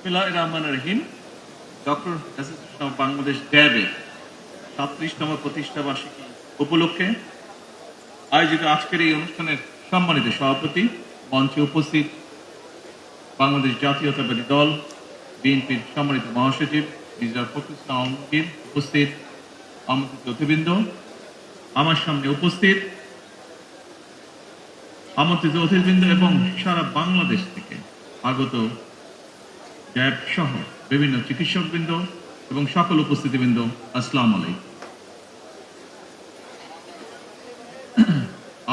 বিসমিল্লাহির রহমানির রহিম। Doctor association of Bangladesh ড্যাবের 37তম প্রতিষ্ঠা বার্ষিকী উপলক্ষে আয়োজিত আজকের এই অনুষ্ঠানের সম্মানিত সভাপতি, মঞ্চে উপস্থিত বাংলাদেশ জাতীয়তাবাদী দল বিএনপির সম্মানিত মহাসচিব মির্জা ফখরুল ইসলাম আলমগীর, উপস্থিত আমন্ত্রিত অতিবৃন্দ, আমার সামনে উপস্থিত আমন্ত্রিত অতিথিবৃন্দ এবং সারা বাংলাদেশ থেকে আগত ড্যাব সহ বিভিন্ন চিকিৎসকবৃন্দ এবং সকল উপস্থিতিবৃন্দ, আসসালামু আলাইকুম।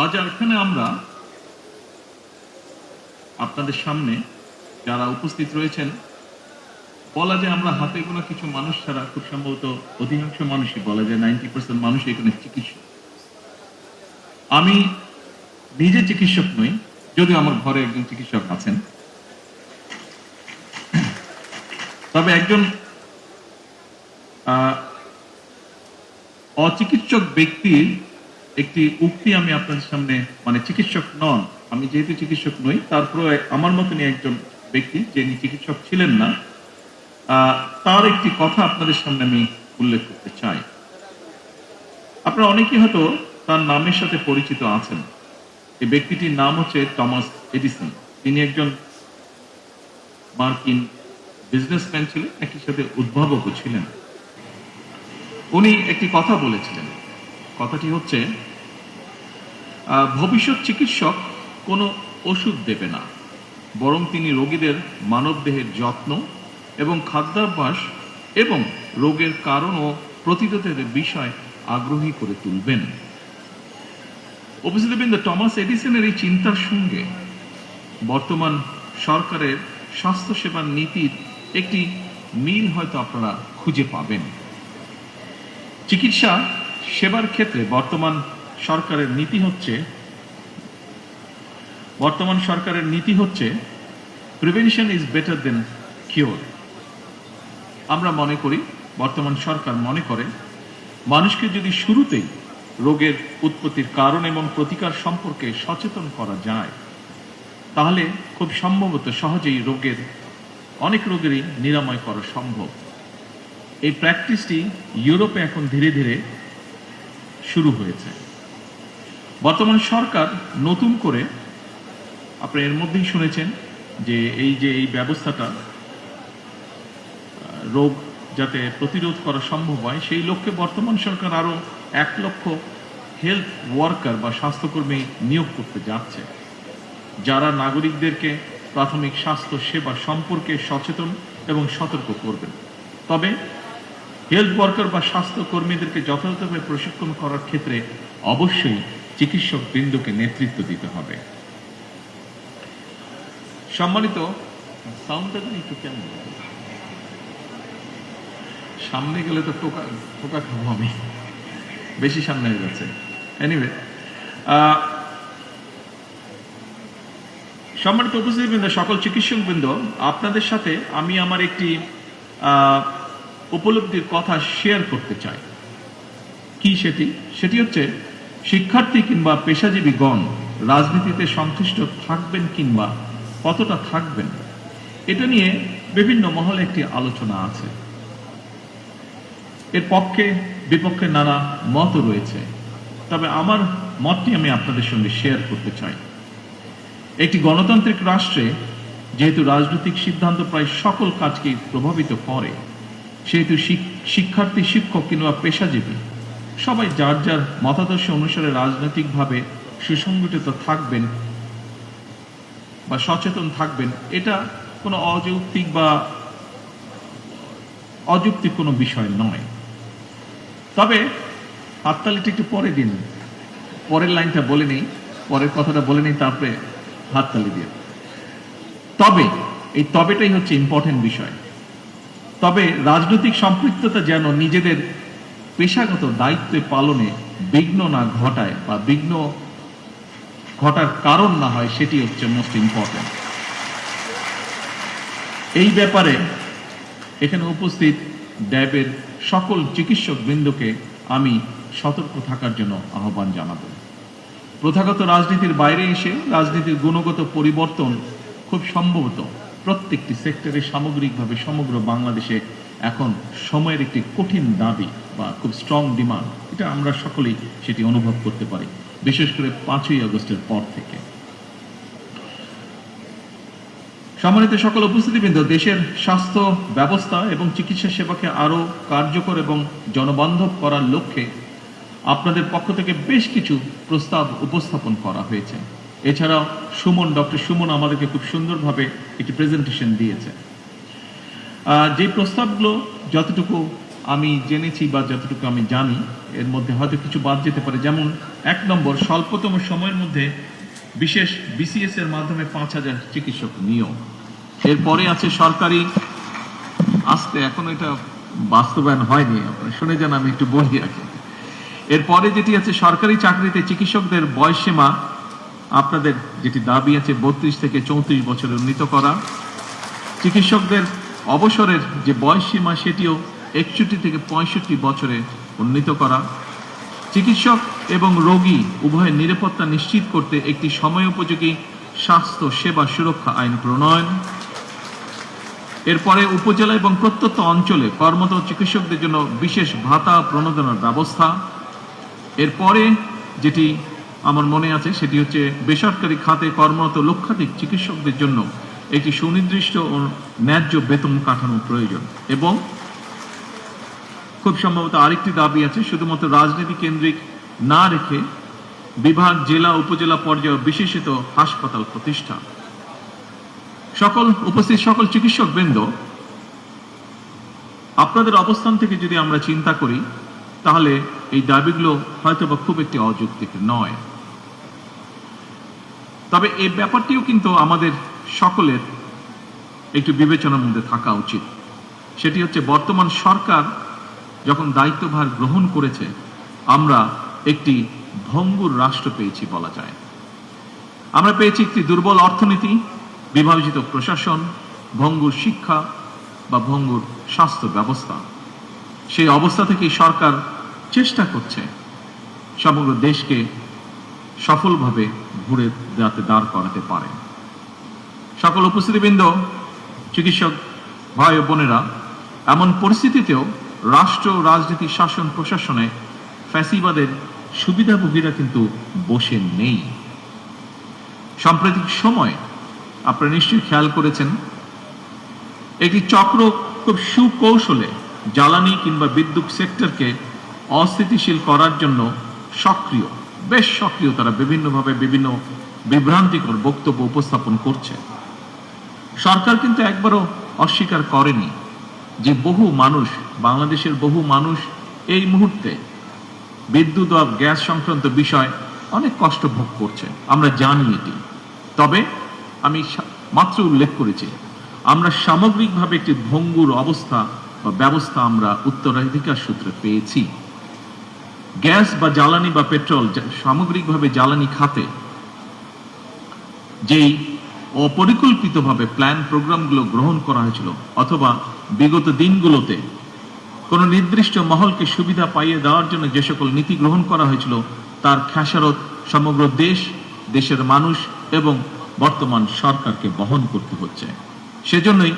আজ এখানে আমরা আপনাদের সামনে যারা উপস্থিত রয়েছেন, বলা যায় আমরা হাতে গোনা কিছু মানুষ ছাড়া খুব সম্ভবত অধিকাংশ মানুষই, বলা যায় 90% মানুষ এখানে চিকিৎসক। আমি নিজে চিকিৎসক নই, যদিও আমার ঘরে একজন চিকিৎসক আছেন, তবে একজন অচিকিৎসক ব্যক্তির একটি উক্তি আমি আপনাদের সামনে, মানে চিকিৎসক নন, আমি যেহেতু চিকিৎসক নই, তারপরে আমার মতনই একজন ব্যক্তি যিনি চিকিৎসক ছিলেন না, তার একটি কথা আপনাদের সামনে আমি উল্লেখ করতে চাই। আপনারা অনেকেই হয়তো তার নামের সাথে পরিচিত আছেন। এই ব্যক্তিটির নাম হচ্ছে টমাস এডিসন। তিনি একজন মার্কিন বিজনেসম্যান ছিলেন, একই সাথে উদ্ভাবকও ছিলেন। উনি একটি কথা বলেছিলেন, কথাটি হচ্ছে ভবিষ্যৎ চিকিৎসক কোনো ওষুধ দেবে না, বরং তিনি রোগীদের মানবদেহের যত্ন এবং খাদ্যাভ্যাস এবং রোগের কারণ ও প্রতিরোধের বিষয় আগ্রহী করে তুলবেন। উপস্থিতবৃন্দ, টমাস এডিসনের এই চিন্তার সঙ্গে বর্তমান সরকারের স্বাস্থ্যসেবার নীতির একটি মিল হয়তো আপনারা খুঁজে পাবেন। চিকিৎসা সেবার ক্ষেত্রে বর্তমান সরকারের নীতি হচ্ছে prevention is better then cure. আমরা মনে করি, বর্তমান সরকার মনে করে, মানুষকে যদি শুরুতেই রোগের উৎপত্তির কারণ এবং প্রতিকার সম্পর্কে সচেতন করা যায়, তাহলে খুব সম্ভবত সহজেই অনেক রোগেরই নিরাময় করা সম্ভব। এই প্র্যাকটিসটি ইউরোপে এখন ধীরে ধীরে শুরু হয়েছে। বর্তমান সরকার নতুন করে, আপনি এর মধ্যেই শুনেছেন যে এই ব্যবস্থাটা, রোগ যাতে প্রতিরোধ করা সম্ভব হয়, সেই লক্ষ্যে বর্তমান সরকার আরো 1 লক্ষ হেলথ ওয়ার্কার বা স্বাস্থ্যকর্মী নিয়োগ করতে যাচ্ছে, যারা নাগরিকদেরকে প্রাথমিক স্বাস্থ্য সেবা সম্পর্কে সচেতন এবং সতর্ক করবেন। তবে হেলথ ওয়ার্কার বা স্বাস্থ্যকর্মীদেরকে যথাযথভাবে প্রশিক্ষণ করার ক্ষেত্রে অবশ্যই চিকিৎসক বৃন্দকে নেতৃত্ব দিতে হবে। সম্মানিত, সাউন্ডটা একটু কেমন, সামনে গেলে তো টোকা খাবো আমি, বেশি সামনে হয়ে যাচ্ছে। এনিওয়ে, সম্মানিত উপস্থিতিবৃন্দ, সকল চিকিৎসকবৃন্দ, আপনাদের সাথে আমি আমার একটি উপলব্ধির কথা শেয়ার করতে চাই। কি সেটি হচ্ছে, শিক্ষার্থী কিংবা পেশাজীবীগণ রাজনীতিতে সংশ্লিষ্ট থাকবেন কিংবা কতটা থাকবেন, এটা নিয়ে বিভিন্ন মহলে একটি আলোচনা আছে। এর পক্ষে বিপক্ষে নানা মত রয়েছে, তবে আমার মতটি আমি আপনাদের সঙ্গে শেয়ার করতে চাই। একটি গণতান্ত্রিক রাষ্ট্রে যেহেতু রাজনৈতিক সিদ্ধান্ত প্রায় সকল কাজকেই প্রভাবিত করে, সেহেতু শিক্ষার্থী, শিক্ষক কিংবা পেশাজীবী সবাই যার যার মতাদর্শ অনুসারে রাজনৈতিকভাবে সুসংগঠিত থাকবেন বা সচেতন থাকবেন, এটা কোনো অযৌক্তিক কোনো বিষয় নয়। তবে হাততালিটা একটু পরে দিন, পরের লাইনটা বলে নেই, পরের কথাটা বলে নেই, তারপরে হাততালি দিয়ে। তবে এই তবেটাই হচ্ছে ইম্পর্টেন্ট বিষয়। তবে রাজনৈতিক সম্পৃক্ততা যেন নিজেদের পেশাগত দায়িত্ব পালনে বিঘ্ন না ঘটায় বা বিঘ্ন ঘটার কারণ না হয়, সেটি হচ্ছে মোস্ট ইম্পর্টেন্ট। এই ব্যাপারে এখানে উপস্থিত ড্যাবের সকল চিকিৎসক বৃন্দকে আমি সতর্ক থাকার জন্য আহ্বান জানাব। প্রথাগত রাজনীতির বাইরে এসে রাজনীতির গুণগত পরিবর্তন খুব সম্ভবত প্রত্যেকটি সেক্টরে সামগ্রিকভাবে সমগ্র বাংলাদেশে এখন সময়ের একটি কঠিন দাবি বা খুব স্ট্রং ডিমান্ড, এটা আমরা সকলেই সেটি অনুভব করতে পারি, বিশেষ করে 5ই আগস্টের পর থেকে। সম্মানিত সকল উপস্থিতিবৃন্দ, দেশের স্বাস্থ্য ব্যবস্থা এবং চিকিৎসা সেবাকে আরও কার্যকর এবং জনবান্ধব করার লক্ষ্যে আপনাদের পক্ষ থেকে বেশ কিছু প্রস্তাব উপস্থাপন করা হয়েছে। এছাড়াও ডক্টর সুমন আমাদেরকে খুব সুন্দরভাবে একটি প্রেজেন্টেশন দিয়েছে। যে প্রস্তাবগুলো যতটুকু আমি জেনেছি বা যতটুকু আমি জানি, এর মধ্যে হয়তো কিছু বাদ যেতে পারে। যেমন 1 নম্বর, স্বল্পতম সময়ের মধ্যে বিশেষ বিসিএস এর মাধ্যমে 5000 চিকিৎসক নিয়োগ। এরপরে আছে সরকারি, এখনো এটা বাস্তবায়ন হয়নি, আপনারা শুনে যান, আমি একটু বলি রাখি। এরপরে যেটি আছে সরকারি চাকরিতে চিকিৎসকদের বয়সসীমা, আপনাদের যেটি দাবি আছে 32 থেকে 34 বছরে উন্নীত করা। চিকিৎসকদের অবসরের যে বয়সসীমা সেটিও 61 থেকে 65 বছরে উন্নীত করা। চিকিৎসক এবং রোগী উভয়ের নিরাপত্তা নিশ্চিত করতে একটি সময়োপযোগী স্বাস্থ্য সেবা সুরক্ষা আইন প্রণয়ন। এরপরে উপজেলা এবং প্রত্যন্ত অঞ্চলে কর্মরত চিকিৎসকদের জন্য বিশেষ ভাতা প্রণোদনার ব্যবস্থা। এরপরে যেটি আমার মনে আছে সেটি হচ্ছে বেসরকারি খাতে কর্মরত লক্ষাধিক চিকিৎসকদের জন্য একটি সুনির্দিষ্ট ও ন্যায্য বেতন কাঠামো প্রয়োজন। এবং খুব সম্ভবত আরেকটি দাবি আছে, শুধুমাত্র রাজনীতি কেন্দ্রিক না রেখে বিভাগ, জেলা, উপজেলা পর্যায়ে বিশেষিত হাসপাতাল প্রতিষ্ঠা। উপস্থিত সকল চিকিৎসক বৃন্দ, আপনাদের অবস্থান থেকে যদি আমরা চিন্তা করি তাহলে এই দাবিগুলো হয়তোবা খুব একটি অযৌক্তিক নয়। তবে এই ব্যাপারটিও কিন্তু আমাদের সকলের একটু বিবেচনার মধ্যে থাকা উচিত। সেটি হচ্ছে বর্তমান সরকার যখন দায়িত্বভার গ্রহণ করেছে, আমরা একটি ভঙ্গুর রাষ্ট্র পেয়েছি বলা যায়। আমরা পেয়েছি একটি দুর্বল অর্থনীতি, বিভাজিত প্রশাসন, ভঙ্গুর শিক্ষা বা ভঙ্গুর স্বাস্থ্য ব্যবস্থা। সেই অবস্থা থেকে সরকার চেষ্টা করছে সমগ্র দেশকে সফলভাবে ঘুরে যাতে দাঁড় করাতে পারে। সকল উপস্থিতিবৃন্দ, চিকিৎসক ভাই ও বোনেরা, এমন পরিস্থিতিতেও রাষ্ট্র, রাজনীতি, শাসন, প্রশাসনে ফ্যাসিবাদের সুবিধাভোগীরা কিন্তু বসে নেই। সাম্প্রতিক সময় আপনারা নিশ্চয়ই খেয়াল করেছেন, একটি চক্র খুব সুকৌশলে জ্বালানি কিংবা বিদ্যুৎ সেক্টরকে অস্থিতিশীল করার জন্য বেশ সক্রিয় তারা বিভিন্নভাবে বিভিন্ন বিভ্রান্তিকর বক্তব্য উপস্থাপন করছে। সরকার কিন্তু একবারও অস্বীকার করেনি যে বাংলাদেশের বহু মানুষ এই মুহূর্তে বিদ্যুৎ ও গ্যাস সংক্রান্ত বিষয় অনেক কষ্ট ভোগ করছে, আমরা জানি এটি। তবে আমি মাত্র উল্লেখ করেছি, আমরা সামগ্রিকভাবে একটি ভঙ্গুর অবস্থা বা ব্যবস্থা আমরা উত্তরাধিকার সূত্রে পেয়েছি। গ্যাস বা জ্বালানি বা পেট্রোল, সামগ্রিকভাবে জ্বালানি খাতে যেই অপরিকল্পিতভাবে প্ল্যান প্রোগ্রামগুলো গ্রহণ করা হয়েছিল, অথবা বিগত দিনগুলোতে কোনো নির্দিষ্ট মহলকে সুবিধা পাইয়ে দেওয়ার জন্য যে সকল নীতি গ্রহণ করা হয়েছিল, তার খেসারত সমগ্র দেশের মানুষ এবং বর্তমান সরকারকে বহন করতে হচ্ছে। সেজন্যই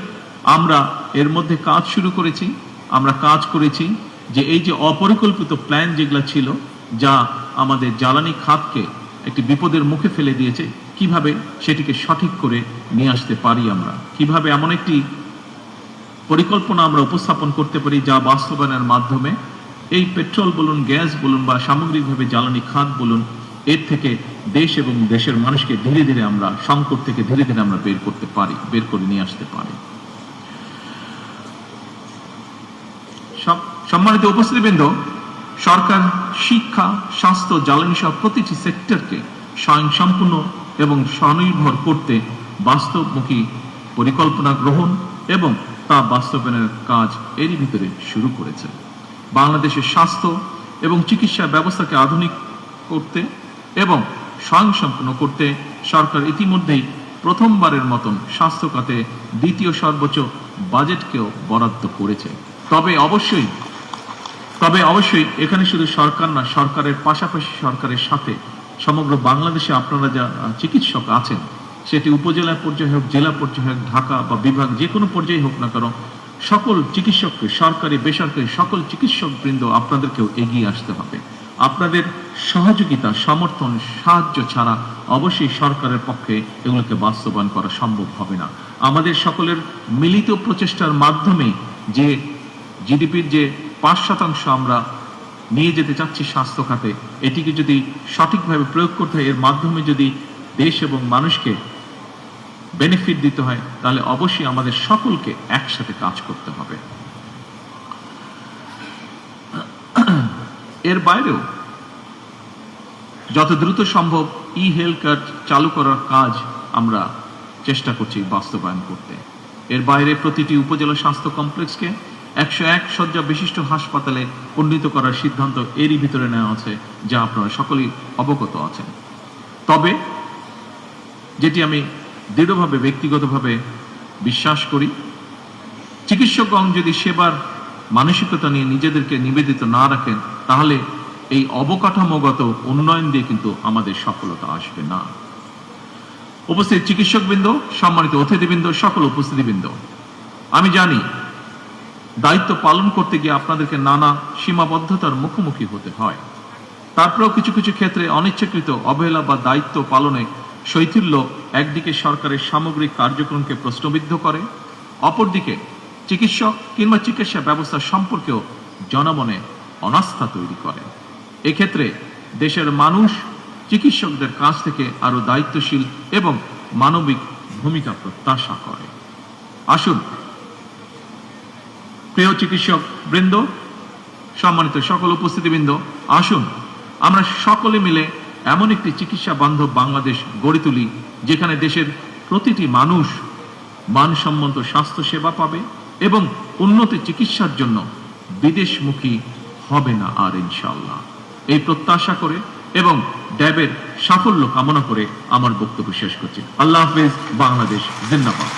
আমরা এর মধ্যে কাজ শুরু করেছি। আমরা কাজ করেছি যে এই যে অপরিকল্পিত প্ল্যান যেগুলো ছিল, যা আমাদের জ্বালানি খাতকে একটি বিপদের মুখে ফেলে দিয়েছে, কিভাবে সেটিকে সঠিক করে নিয়ে আসতে পারি, আমরা কিভাবে এমন একটি পরিকল্পনা আমরা উপস্থাপন করতে পারি যা বাস্তবায়নের মাধ্যমে এই পেট্রোল বলুন, গ্যাস বলুন বা সামগ্রিকভাবে জ্বালানি খাত বলুন, এর থেকে দেশ এবং দেশের মানুষকে ধীরে ধীরে আমরা সংকট থেকে ধীরে ধীরে আমরা বের করে নিয়ে আসতে পারি। সম্মানিত উপস্থিতিবৃন্দ, সরকার শিক্ষা, স্বাস্থ্য, জ্বালানি সহ প্রতিটি সেক্টরকে স্বয়ংসম্পূর্ণ এবং স্বনির্ভর করতে বাস্তবমুখী পরিকল্পনা গ্রহণ এবং তা বাস্তবায়নের কাজ এরই ভিতরে শুরু করেছে। বাংলাদেশের স্বাস্থ্য এবং চিকিৎসা ব্যবস্থাকে আধুনিক করতে এবং স্বয়ংসম্পূর্ণ করতে সরকার ইতিমধ্যেই প্রথমবারের মতন স্বাস্থ্য খাতে দ্বিতীয় সর্বোচ্চ বাজেটকেও বরাদ্দ করেছে। তবে অবশ্যই এখানে শুধু সরকার না, সরকারের পাশাপাশি সরকারের সাথে সমগ্র বাংলাদেশে আপনারা যা চিকিৎসক আছেন, সেটি উপজেলা পর্যায়ে হোক, জেলা পর্যায়ে হোক, ঢাকা বা বিভাগ যে কোনো পর্যায়ে হোক না কেন, সকল চিকিৎসককে, সরকারি বেসরকারি সকল চিকিৎসক বৃন্দ আপনাদেরকেও এগিয়ে আসতে হবে। আপনাদের সহযোগিতা, সমর্থন, সাহায্য ছাড়া অবশ্যই সরকারের পক্ষে এগুলোকে বাস্তবায়ন করা সম্ভব হবে না। আমাদের সকলের মিলিত প্রচেষ্টার মাধ্যমে যে জিডিপির যে 5% আমরা নিয়ে যেতে চাচ্ছি স্বাস্থ্য খাতে, এটিকে যদি সঠিকভাবে প্রয়োগ করতে হয়, এর মাধ্যমে যদি দেশ এবং মানুষকে বেনিফিট দিতে হয়, তাহলে অবশ্যই আমাদের সকলকে একসাথে কাজ করতে হবে। এর বাইরেও যত দ্রুত সম্ভব হেলথ কার্ড চালু করার কাজ আমরা চেষ্টা করছি বাস্তবায়ন করতে। এর বাইরে প্রতিটি উপজেলা স্বাস্থ্য কমপ্লেক্সকে 101 শয্যা বিশিষ্ট হাসপাতালে উন্নীত করার সিদ্ধান্ত এরই ভিতরে নেওয়া আছে, যা আপনারা সকলেই অবগত আছেন। তবে যেটি আমি দৃঢ়ভাবে ব্যক্তিগতভাবে বিশ্বাস করি, চিকিৎসকগণ যদি সেবার মানসিকতা নিয়ে নিজেদেরকে নিবেদিত না রাখেন, তাহলে এই অবকাঠামোগত উন্নয়ন দিয়ে কিন্তু আমাদের সফলতা আসবে না। উপস্থিত চিকিৎসকবৃন্দ, সম্মানিত অতিথিবৃন্দ, সকল উপস্থিতিবৃন্দ, আমি জানি দায়িত্ব পালন করতে গিয়ে আপনাদেরকে নানা সীমাবদ্ধতার মুখোমুখি হতে হয়। তারপরেও কিছু কিছু ক্ষেত্রে অনিচ্ছাকৃত অবহেলা বা দায়িত্ব পালনে শৈথিল্য একদিকে সরকারের সামগ্রিক কার্যক্রমকে প্রশ্নবিদ্ধ করে, অপরদিকে চিকিৎসক কিংবা চিকিৎসা ব্যবস্থা সম্পর্কেও জনমনে অনাস্থা তৈরি করে। এক্ষেত্রে দেশের মানুষ চিকিৎসকদের কাছ থেকে আরো দায়িত্বশীল এবং মানবিক ভূমিকা প্রত্যাশা করে। আসুন প্রিয় চিকিৎসক বৃন্দ, সম্মানিত সকল উপস্থিতিবৃন্দ, আসুন আমরা সকলে মিলে এমন একটি চিকিৎসা বান্ধব বাংলাদেশ গড়ে তুলি, যেখানে দেশের প্রতিটি মানুষ মানসম্মত স্বাস্থ্য সেবা পাবে এবং উন্নত চিকিৎসার জন্য বিদেশমুখী হবে না আর, ইনশাআল্লাহ। এই প্রত্যাশা করে এবং ড্যাবের সাফল্য কামনা করে আমার বক্তব্য শেষ করছি। আল্লাহ হাফেজ। বাংলাদেশ জিন্দাবাদ।